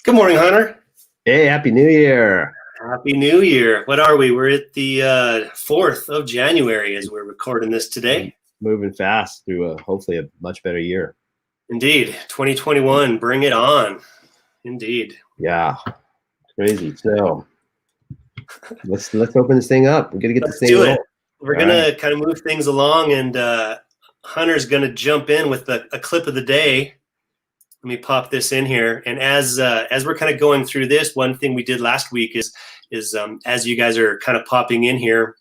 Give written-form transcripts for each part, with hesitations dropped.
Good morning, Hunter. Hey, Happy New Year. Happy New Year. What are we? We're at the 4th of January as we're recording this today. Moving fast through hopefully a much better year. Indeed. 2021, bring it on. Indeed. Yeah, crazy. So let's open this thing up. We're going to get this thing rolling. We're going to kind of move things along, and Hunter's going to jump in with a clip of the day. Let me pop this in here. And as we're kind of going through this, one thing we did last week is as you guys are kind of popping in here,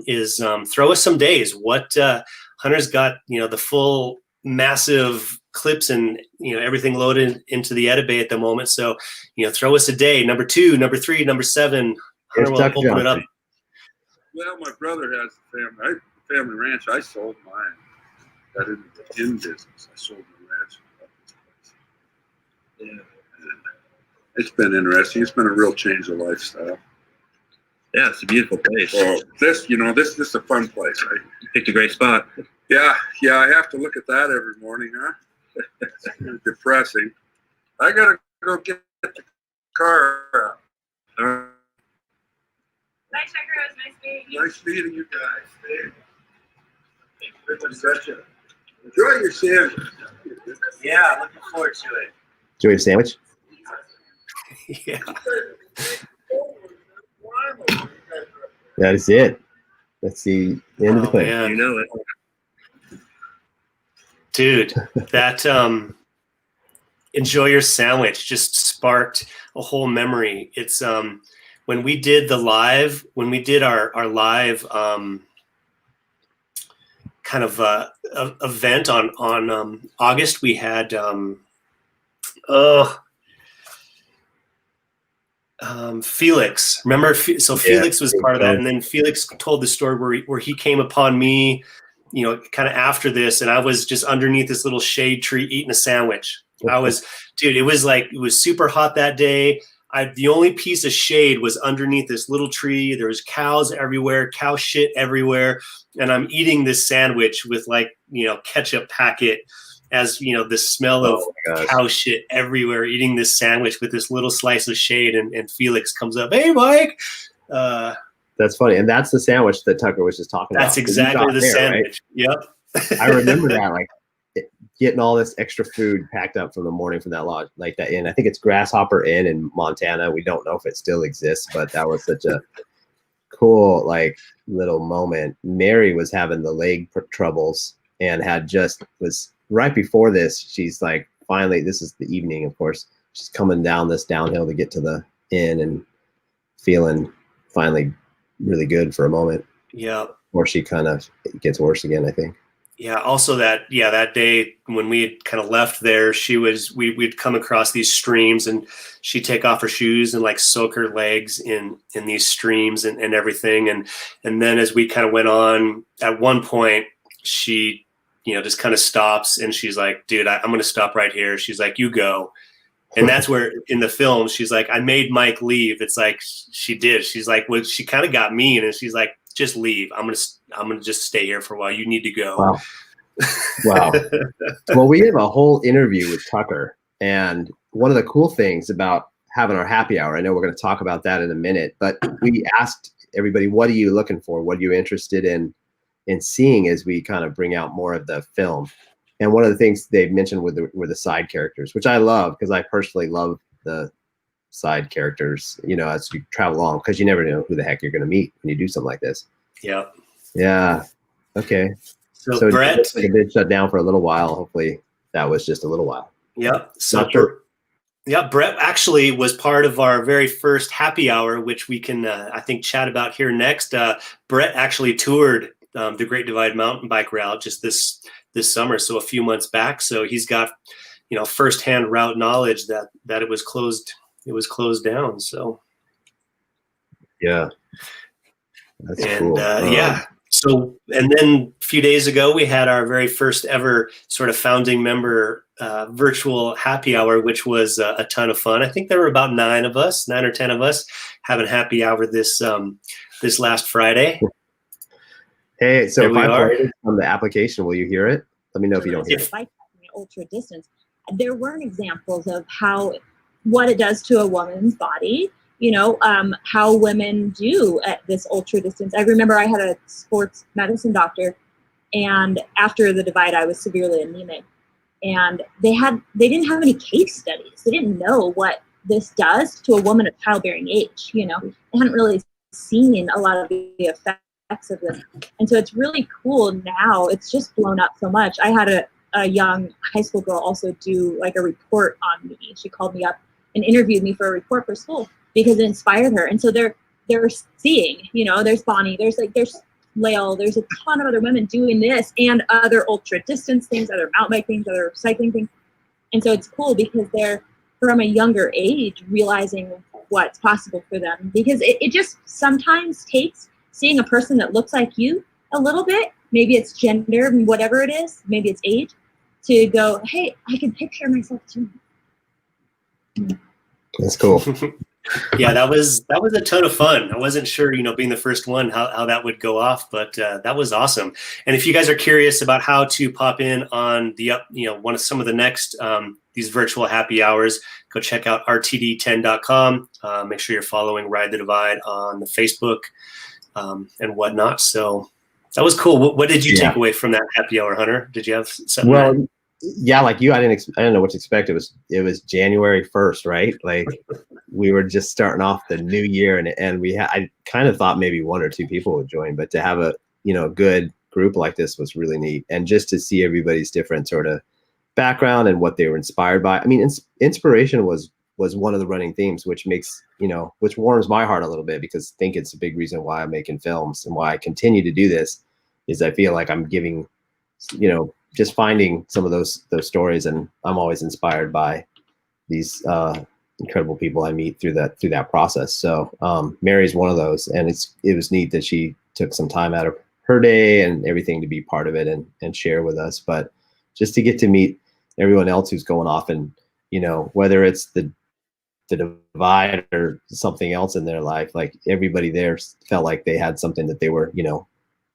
is throw us some days. What Hunter's got, the full massive clips and everything loaded into the Edit Bay at the moment. So throw us a day. Number 2, number 3, number 7. Hunter will open it up. Well, my brother has a family ranch. I sold mine. Got into the tin business. I sold my ranch. Yeah. It's been interesting. It's been a real change of lifestyle. Yeah, it's a beautiful place. Well, this is a fun place, right? You picked a great spot. Yeah, I have to look at that every morning, huh? It's kind of depressing. I gotta go get the car out. Nice checkers, nice meeting you. Nice meeting you guys. Thank you very much. Enjoy your sandwich. Yeah, looking forward to it. Enjoy your sandwich. Yeah. That is it. That's the end of the clip. Man. You know it. Dude, that enjoy your sandwich just sparked a whole memory. It's when we did our live kind of event on August, we had Felix. Remember, Felix was part of that, and then Felix told the story where he came upon me, kind of after this, and I was just underneath this little shade tree eating a sandwich. Dude, it was super hot that day. The only piece of shade was underneath this little tree. There was cows everywhere, cow shit everywhere, and I'm eating this sandwich with ketchup packet. As the smell of cow shit everywhere, eating this sandwich with this little slice of shade, and Felix comes up, "Hey, Mike." That's funny, and that's the sandwich that Tucker was just talking about. That's exactly the sandwich. Right? Yep. I remember that, getting all this extra food packed up from the morning from that lodge, like that inn. I think it's Grasshopper Inn in Montana. We don't know if it still exists, but that was such a cool little moment. Mary was having the leg troubles and was. Right before this, she's finally, this is the evening, of course, she's coming down this downhill to get to the inn and feeling finally really good for a moment. Yeah. Or she kind of gets worse again, I think. Yeah. Also that day when we had kind of left there, we'd come across these streams, and she'd take off her shoes and soak her legs in these streams and everything. And then as we kind of went on, at one point, she just kind of stops, and she's like, "Dude, I'm going to stop right here." She's like, "You go." And that's where in the film, she's like, "I made Mike leave." It's like she did. She's like, well, she kind of got mean, and she's like, "Just leave. I'm going to just stay here for a while. You need to go." Wow. Well, we have a whole interview with Tucker, and one of the cool things about having our happy hour, I know we're going to talk about that in a minute, but we asked everybody, what are you looking for? What are you interested in seeing as we kind of bring out more of the film? And one of the things they mentioned were the side characters, which I love, because I personally love the side characters, as you travel along, because you never know who the heck you're going to meet when you do something like this. Yeah. Yeah. Okay. So Brett, it did shut down for a little while. Hopefully that was just a little while. Yeah. So not sure. Yeah, Brett actually was part of our very first happy hour, which we can, I think, chat about here next. Brett actually toured the Great Divide mountain bike route just this summer, so a few months back. So he's got firsthand route knowledge that it was closed down. So yeah, that's cool. Yeah. So, and then a few days ago, we had our very first ever sort of founding member virtual happy hour, which was a ton of fun. I think there were about 9 or 10 of us having happy hour this last Friday. Hey, so if I play it on the application, will you hear it? Let me know if you don't hear it. Ultra distance. There weren't examples of how what it does to a woman's body, how women do at this ultra distance. I remember I had a sports medicine doctor, and after the divide, I was severely anemic. And they didn't have any case studies. They didn't know what this does to a woman of childbearing age. They hadn't really seen a lot of the effects of this. And so it's really cool now. It's just blown up so much. I had a young high school girl also do like a report on me. She called me up and interviewed me for a report for school because it inspired her. And so they're seeing, there's Bonnie, there's Lael, there's a ton of other women doing this and other ultra distance things, other mountain bike things, other cycling things. And so it's cool because they're from a younger age realizing what's possible for them, because it just sometimes takes seeing a person that looks like you a little bit, maybe it's gender, whatever it is, maybe it's age, to go, hey, I can picture myself too. That's cool. Yeah, that was a ton of fun. I wasn't sure, being the first one, how that would go off, but that was awesome. And if you guys are curious about how to pop in on some of the next these virtual happy hours, go check out RTD10.com. Make sure you're following Ride the Divide on the Facebook and whatnot. So that was cool. What did you take away from that happy hour, Hunter? Did you have something? Well, yeah, like you, I didn't know what to expect. It was January 1st, right? Like we were just starting off the new year, and I kind of thought maybe one or two people would join, but to have a good group like this was really neat, and just to see everybody's different sort of background and what they were inspired by. I mean, inspiration was one of the running themes, which makes which warms my heart a little bit, because I think it's a big reason why I'm making films and why I continue to do this. Is I feel like I'm giving, just finding some of those stories, and I'm always inspired by these incredible people I meet through that process. So Mary's one of those, and it was neat that she took some time out of her day and everything to be part of it and share with us. But just to get to meet everyone else who's going off, and whether it's the divide or something else in their life, like everybody there felt like they had something that they were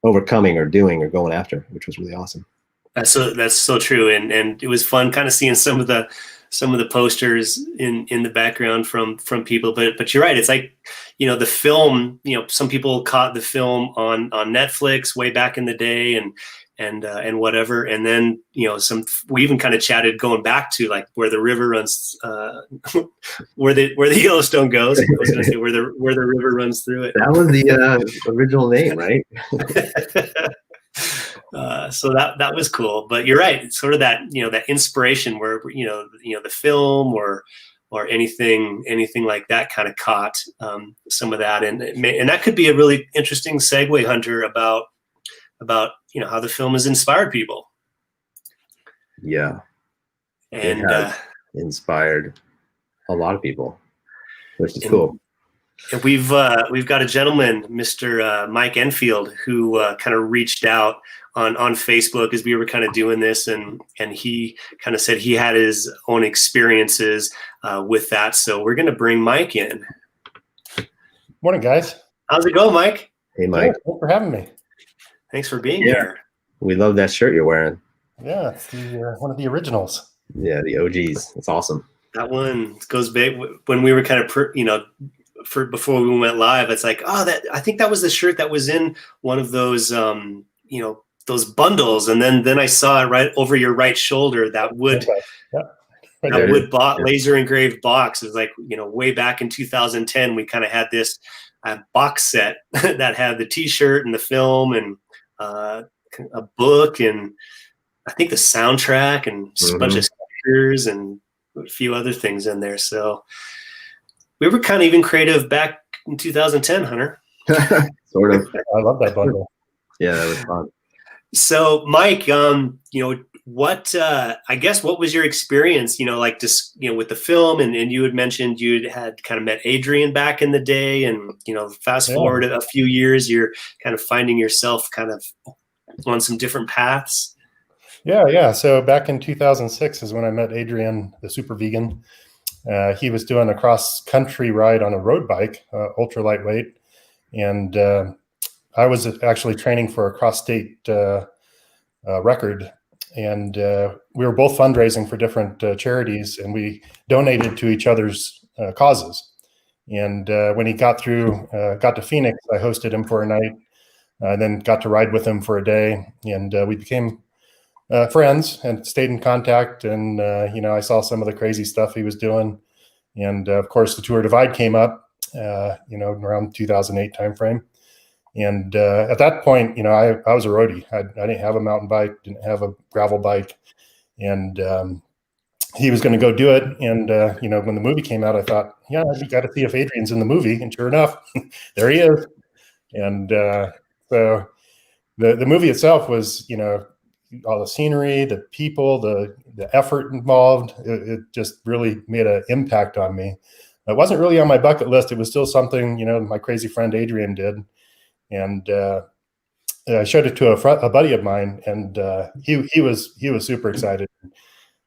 overcoming or doing or going after, which was really awesome. That's so true, and it was fun kind of seeing some of the posters in the background from people. But you're right, it's like the film. Some people caught the film on Netflix way back in the day, and whatever, and then we even kind of chatted going back to like where the river runs, where the Yellowstone goes. I was going to say where the river runs through it. That was the original name, right? So that was cool, but you're right. It's sort of that that inspiration where the film or anything like that kind of caught some of that, and that could be a really interesting segue, Hunter, about how the film has inspired people. Yeah, and inspired a lot of people, which is cool. And we've got a gentleman, Mr. Mike Enfield, who kind of reached out on Facebook as we were kind of doing this, and he kind of said he had his own experiences with that. So we're going to bring Mike in. Morning, guys. How's it going, Mike? Hey, Mike. Thanks for having me. Thanks for being here. We love that shirt you're wearing. Yeah, it's one of the originals. Yeah, the OGs. It's awesome. That one goes back when we were kind of, before we went live. It's like, I think that was the shirt that was in one of those, those bundles. And then I saw it right over your right shoulder, that wood, laser engraved box. It was like, way back in 2010, we kind of had this box set that had the t-shirt and the film and a book, and I think the soundtrack and just a bunch of stickers and a few other things in there. So we were kind of even creative back in 2010, Hunter. Sort of. I love that bundle. Yeah, that was fun. So Mike, what was your experience, like just, with the film, and you had mentioned you had kind of met Adrian back in the day, and, fast forward a few years, you're kind of finding yourself kind of on some different paths. Yeah. So back in 2006 is when I met Adrian, the super vegan. He was doing a cross-country ride on a road bike, ultra lightweight. And I was actually training for a cross-state record and we were both fundraising for different charities, and we donated to each other's causes. And when he got to Phoenix, I hosted him for a night, then got to ride with him for a day, and we became friends and stayed in contact. And I saw some of the crazy stuff he was doing, and of course the Tour Divide came up, around 2008 timeframe. And at that point, I was a roadie. I didn't have a mountain bike, didn't have a gravel bike, and he was going to go do it. And when the movie came out, I thought, yeah, we got to see if Adrian's in the movie. And sure enough, there he is. And so the movie itself was, all the scenery, the people, the effort involved. It just really made an impact on me. It wasn't really on my bucket list. It was still something, my crazy friend Adrian did. And I showed it to a buddy of mine, and he was super excited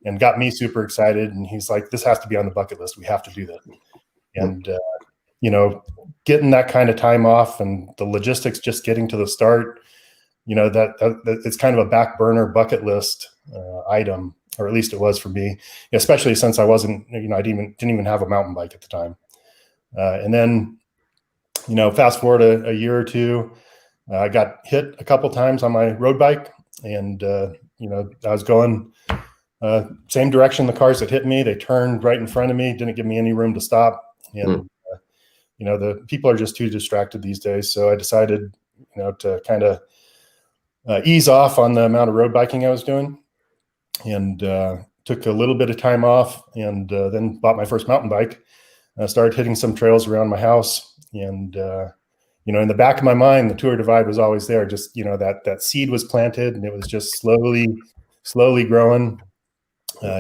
and got me super excited. And he's like, "This has to be on the bucket list. We have to do this." And getting that kind of time off and the logistics, just getting to the start, that it's kind of a back burner bucket list item, or at least it was for me, especially since I wasn't, I didn't even have a mountain bike at the time. And then, fast forward a year or two, I got hit a couple times on my road bike, and I was going same direction the cars that hit me. They turned right in front of me, didn't give me any room to stop. And the people are just too distracted these days. So I decided, to kind of ease off on the amount of road biking I was doing, and took a little bit of time off, and then bought my first mountain bike. Started hitting some trails around my house, and in the back of my mind, the Tour Divide was always there. Just that seed was planted, and it was just slowly growing.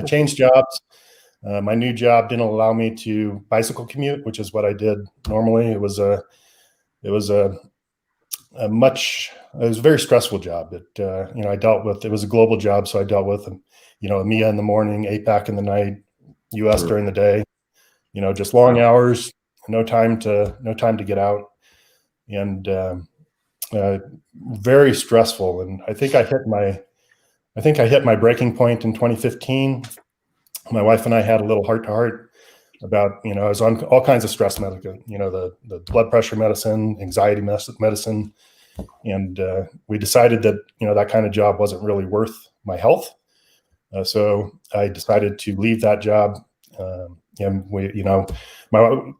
Changed jobs. My new job didn't allow me to bicycle commute, which is what I did normally. It was a very stressful job. I dealt with, it was a global job. So I dealt with, EMEA in the morning, APAC in the night, US during the day, just long hours, no time to get out, and very stressful. And I think I hit my breaking point in 2015. My wife and I had a little heart-to-heart about, I was on all kinds of stress medicine, the blood pressure medicine, anxiety medicine. And we decided that, that kind of job wasn't really worth my health. So I decided to leave that job. And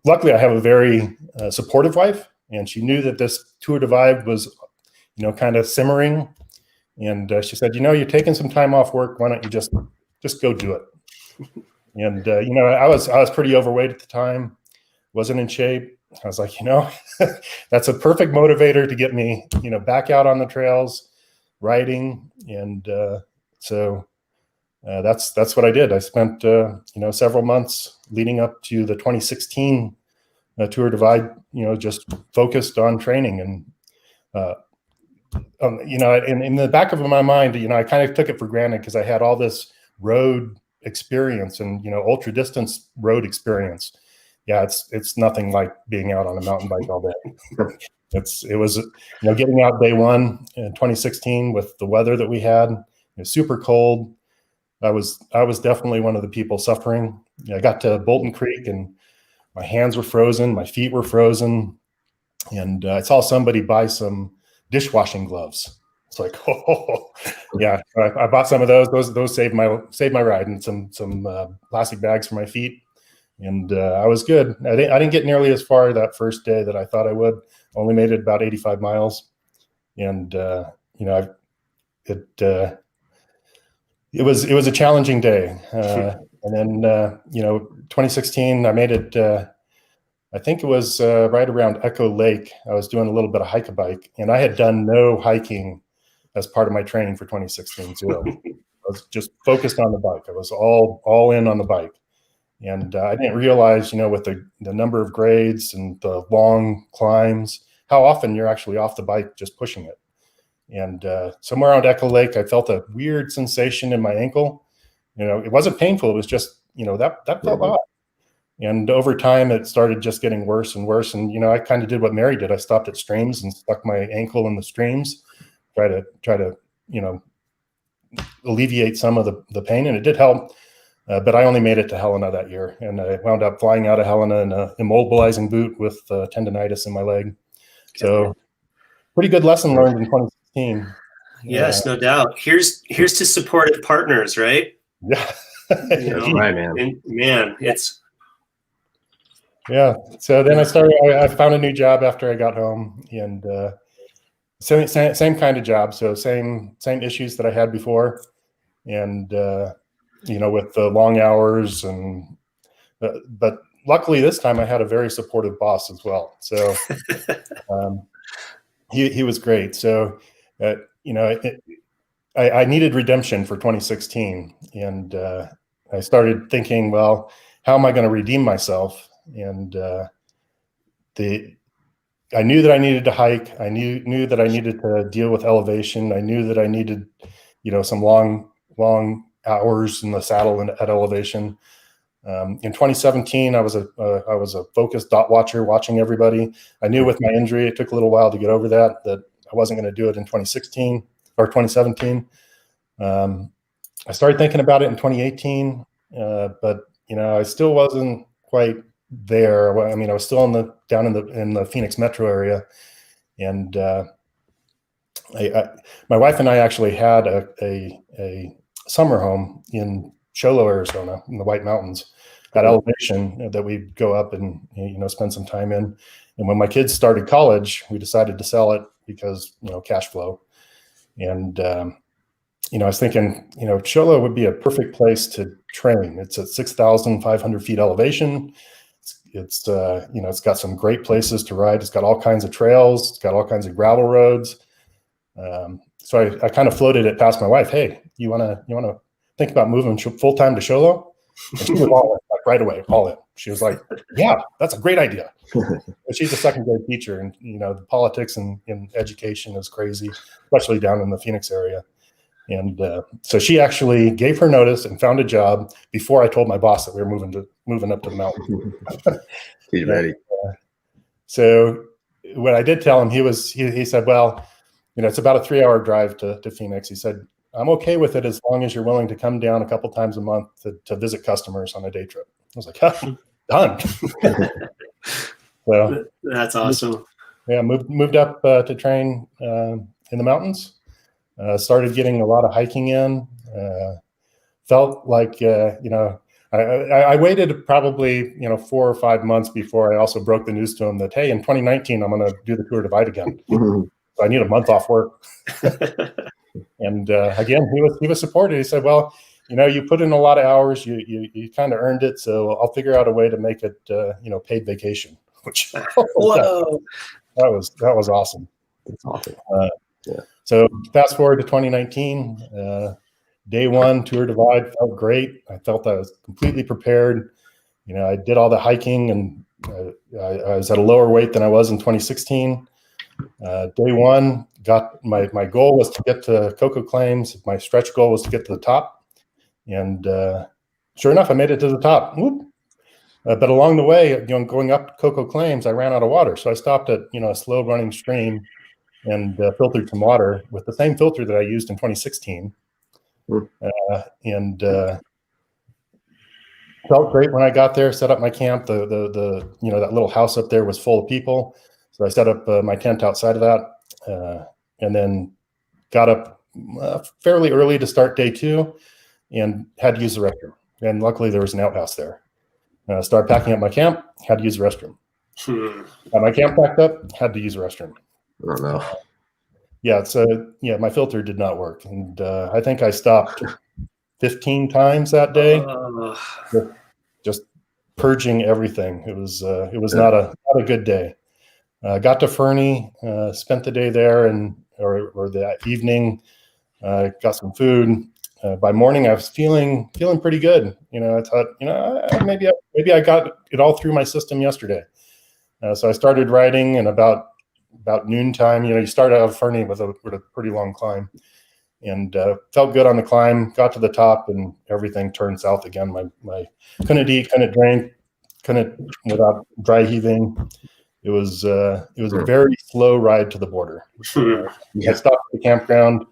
luckily I have a very supportive wife, and she knew that this Tour Divide was, kind of simmering. And she said, you're taking some time off work. Why don't you just go do it? And, I was pretty overweight at the time, wasn't in shape. I was like, that's a perfect motivator to get me, back out on the trails, riding. And so that's what I did. I spent, several months leading up to the 2016 Tour Divide, just focused on training. And, in the back of my mind, I kind of took it for granted because I had all this road experience and, ultra distance road experience. Yeah, it's nothing like being out on a mountain bike all day. It was getting out day one in 2016 with the weather that we had. It was super cold. I was definitely one of the people suffering. I got to Bolton Creek and my hands were frozen, my feet were frozen, and I saw somebody buy some dishwashing gloves. It's like, yeah. I bought some of those. Those saved my ride, and some plastic bags for my feet. And I was good. I didn't get nearly as far that first day that I thought I would. Only made it about 85 miles. And it was a challenging day. And then 2016, I made it. I think it was right around Echo Lake. I was doing a little bit of hike-a-bike, and I had done no hiking as part of my training for 2016. So I was just focused on the bike. I was all in on the bike. And I didn't realize, with the number of grades and the long climbs, how often you're actually off the bike just pushing it. And somewhere around Echo Lake, I felt a weird sensation in my ankle. It wasn't painful. It was just, that felt odd. And over time, it started just getting worse and worse. And, I kind of did what Mary did. I stopped at streams and stuck my ankle in the streams, try to alleviate some of the pain, and it did help. But I only made it to Helena that year, and I wound up flying out of Helena in an immobilizing boot with tendonitis in my leg. So pretty good lesson learned in 2016. Yes, no doubt. Here's to supportive partners, right? Yeah. Right, man. And man, it's yeah. So then I found a new job after I got home, and same kind of job. So same issues that I had before, and with the long hours, and but luckily this time I had a very supportive boss as well. So he was great. So I needed redemption for 2016, and I started thinking, well, how am I going to redeem myself? And I knew that I needed to hike. I knew that I needed to deal with elevation. I knew that I needed, some long hours in the saddle and at elevation. In 2017, I was a focused dot watcher, watching everybody. I knew with my injury, it took a little while to get over that I wasn't going to do it in 2016 or 2017. I started thinking about it in 2018, but I still wasn't quite there. I mean, I was still down in the Phoenix metro area, and my wife and I actually had a summer home in Cholo, Arizona, in the White Mountains, at elevation that we'd go up and spend some time in. And when my kids started college, we decided to sell it because cash flow. And I was thinking, Cholo would be a perfect place to train. It's at 6,500 feet elevation. It's got some great places to ride. It's got all kinds of trails. It's got all kinds of gravel roads. So I kind of floated it past my wife. Hey, you want to think about moving full time to Cholo? And she was all in, like right away, all in. She was like, yeah, that's a great idea. But she's a second grade teacher, and the politics in education is crazy, especially down in the Phoenix area. And so she actually gave her notice and found a job before I told my boss that we were moving up to the mountain. He's ready. So when I did tell him, he said, well, it's about a 3-hour drive to Phoenix. He said, I'm okay with it as long as you're willing to come down a couple times a month to visit customers on a day trip. I was like, done. So that's awesome. Yeah, moved up to train in the mountains. Started getting a lot of hiking in. Felt like I waited probably 4 or 5 months before I also broke the news to him that, hey, in 2019 I'm going to do the Tour Divide again. So I need a month off work. And again, he was supportive. He said, well, you put in a lot of hours, you kind of earned it, so I'll figure out a way to make it paid vacation. Which whoa, that was awesome. That's awesome. Yeah. So fast forward to 2019, day one, Tour Divide felt great. I felt I was completely prepared. I did all the hiking, and I was at a lower weight than I was in 2016. Day one, got my goal was to get to Coco Claims. My stretch goal was to get to the top, and sure enough, I made it to the top. Whoop. But along the way, going up Coco Claims, I ran out of water, so I stopped at a slow running stream and filtered some water with the same filter that I used in 2016, and felt great when I got there. Set up my camp. The that little house up there was full of people, so I set up my tent outside of that, and then got up fairly early to start day two, and had to use the restroom. And luckily, there was an outhouse there. Started packing up my camp. Had to use the restroom. Got my camp packed up. Had to use the restroom. I don't know. Yeah, so my filter did not work, and I think I stopped 15 times that day, just purging everything. It was not a good day. Got to Fernie, spent the day there, or the evening. Got some food. By morning, I was feeling pretty good. I thought, maybe I got it all through my system yesterday. So I started riding, and about noontime, you start out of Fernie with a pretty long climb, and felt good on the climb. Got to the top, and everything turned south again. My couldn't eat, couldn't drink, couldn't without dry heaving. It was a very slow ride to the border. I stopped at the campground.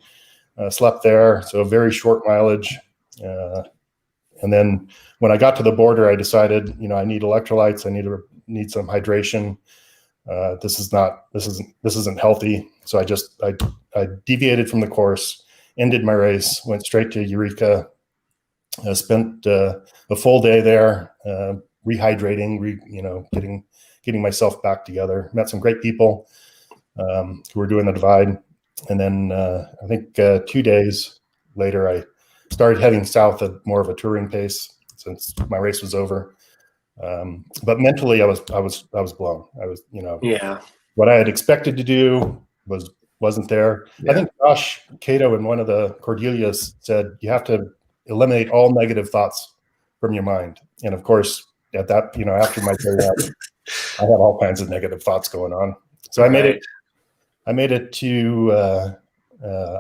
slept there, so very short mileage. And then when I got to the border, I decided, I need electrolytes. I need some hydration. This isn't healthy. So I deviated from the course, ended my race, went straight to Eureka. Spent a full day there, rehydrating, getting myself back together. Met some great people who were doing the divide. And then I think 2 days later, I started heading south at more of a touring pace since my race was over. But mentally, I was blown. I was, what I had expected to do wasn't there. Yeah. I think Josh Cato in one of the Cordelias said you have to eliminate all negative thoughts from your mind. And of course, at that, after my period, I had all kinds of negative thoughts going on. So I made it to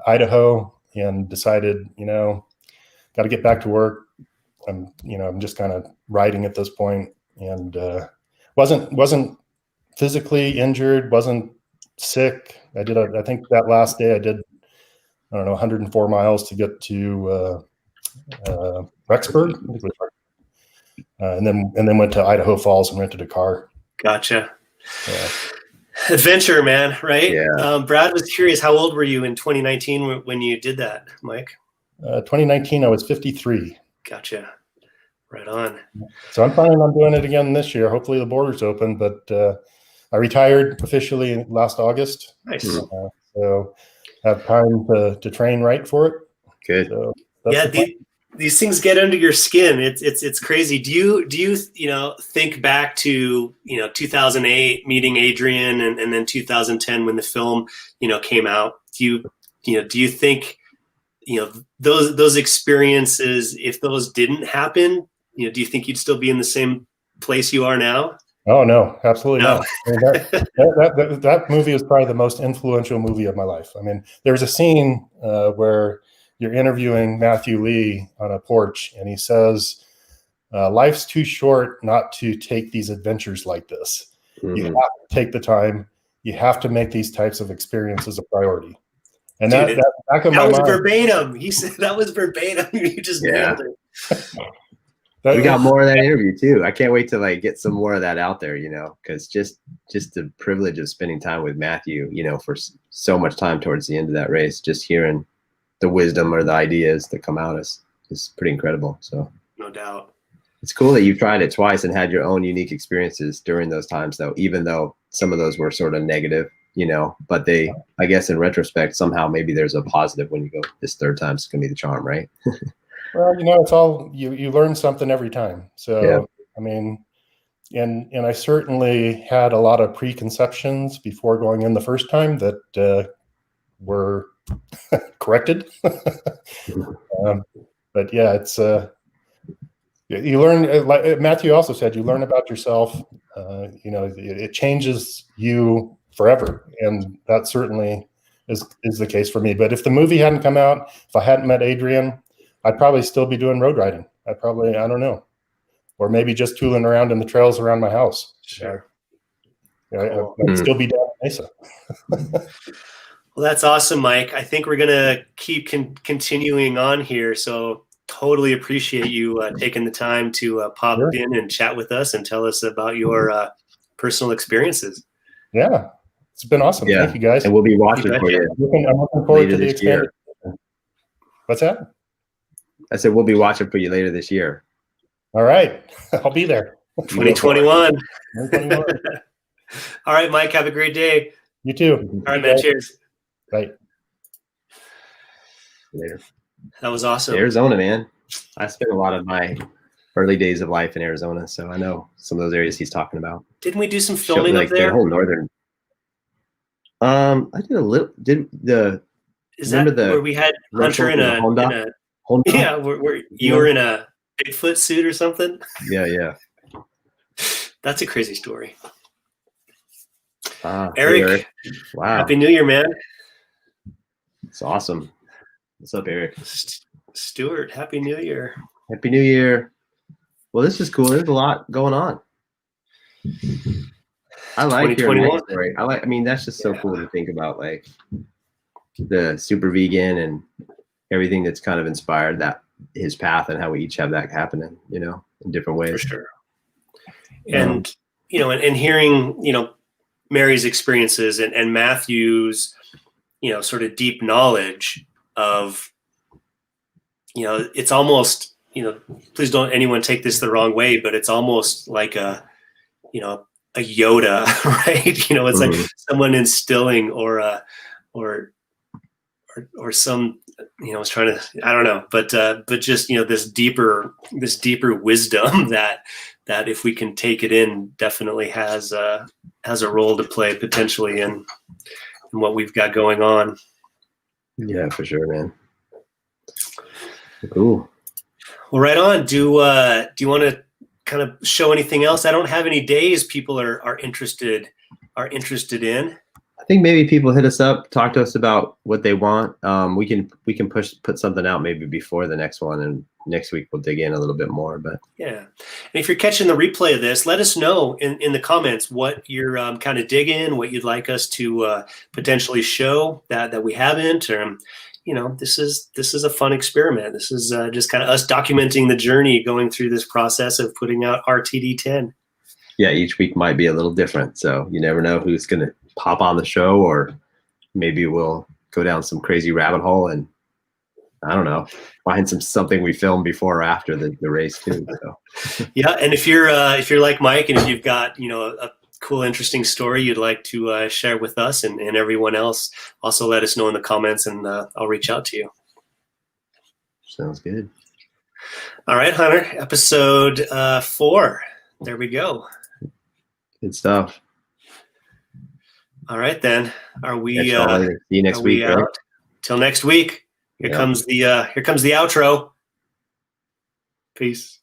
Idaho and decided, got to get back to work. I'm just kind of riding at this point, and wasn't physically injured, wasn't sick. I think that last day I did, 104 miles to get to Rexburg, and then went to Idaho Falls and rented a car. Gotcha. Yeah. Adventure, man, right? Yeah. Brad was curious, how old were you in 2019 when you did that, Mike? 2019, I was 53. Gotcha. Right on. So I'm planning on doing it again this year. Hopefully the border's open, but I retired officially last August. Nice. So have time to train right for it. Good. So these things get under your skin. It's crazy. Do you think back to 2008 meeting Adrian and then 2010 when the film came out? Do you think those experiences, if those didn't happen, do you think you'd still be in the same place you are now? Oh no, absolutely not. I mean, that movie is probably the most influential movie of my life. I mean, there's a scene where you're interviewing Matthew Lee on a porch, and he says, life's too short not to take these adventures like this. Mm-hmm. You have to take the time. You have to make these types of experiences a priority. And dude, that was mind, verbatim. He said that was verbatim. You just nailed it. We got more of that interview too. I can't wait to get some more of that out there, because just the privilege of spending time with Matthew, for so much time towards the end of that race, just hearing the wisdom or the ideas that come out is pretty incredible. So no doubt. It's cool that you've tried it twice and had your own unique experiences during those times, though, even though some of those were sort of negative, but I guess in retrospect, somehow maybe there's a positive when you go, this third time's going to be the charm, right? Well, it's all, you learn something every time. So, yeah. I mean, and I certainly had a lot of preconceptions before going in the first time that were corrected. But yeah, it's, you learn, like Matthew also said, you learn about yourself. It changes you forever, and that certainly is the case for me. But if the movie hadn't come out, if I hadn't met Adrian, I'd probably still be doing road riding. I don't know, or maybe just tooling around in the trails around my house. Sure. Cool. I'd still be down in Mesa. Well, that's awesome, Mike. I think we're gonna keep continuing on here. So totally appreciate you taking the time to pop in and chat with us and tell us about your personal experiences. Yeah, it's been awesome. Yeah. Thank you, guys. And we'll be watching for you. I'm looking forward to the expanded. What's that? I said we'll be watching for you later this year. All right, I'll be there. 2021. All right, Mike. Have a great day. You too. All right, man. Cheers. Right. Later. That was awesome. Arizona, man. I spent a lot of my early days of life in Arizona, so I know some of those areas he's talking about. Didn't we do some filming up there? The whole northern. I did a little. Is that where we had Hunter in a Honda? Yeah, where you were in a Bigfoot suit or something? Yeah. That's a crazy story. Eric. Hey, Eric. Wow. Happy New Year, man. It's awesome. What's up, Eric? Stuart, Happy New Year. Happy New Year. Well, this is cool. There's a lot going on. I like hearing that story. I mean, that's just so cool to think about. the super vegan and everything that's kind of inspired that his path and how we each have that happening, you know, in different ways. For sure. And, you know, and hearing, you know, Mary's experiences and Matthew's, you know, sort of deep knowledge of, you know, it's almost, you know, please don't anyone take this the wrong way, but it's almost like a, you know, a Yoda, right? You know, it's like someone instilling or some, you know, I was trying to, I don't know, but just, you know, this deeper wisdom that if we can take it in, definitely has a role to play potentially in what we've got going on. Yeah, for sure, man. Cool. Well, right on. Do you want to kind of show anything else? I don't have any days people are interested in. I think maybe people hit us up, talk to us about what they want. We can put something out maybe before the next one, and next week we'll dig in a little bit more. But yeah, and if you're catching the replay of this, let us know in the comments what you're kind of digging, what you'd like us to potentially show that we haven't, or you know, this is a fun experiment. This is just kind of us documenting the journey going through this process of putting out RTD10. Yeah, each week might be a little different, so you never know who's going to pop on the show, or maybe we'll go down some crazy rabbit hole and I don't know, find something we filmed before or after the race too. So. Yeah, and if you're like Mike, and if you've got, you know, a cool, interesting story you'd like to share with us and everyone else, also let us know in the comments, and I'll reach out to you. Sounds good. All right, Hunter, episode 4. There we go. Good stuff. All right, then. Are we? See you next week. Right? Till next week. Here comes the outro. Peace.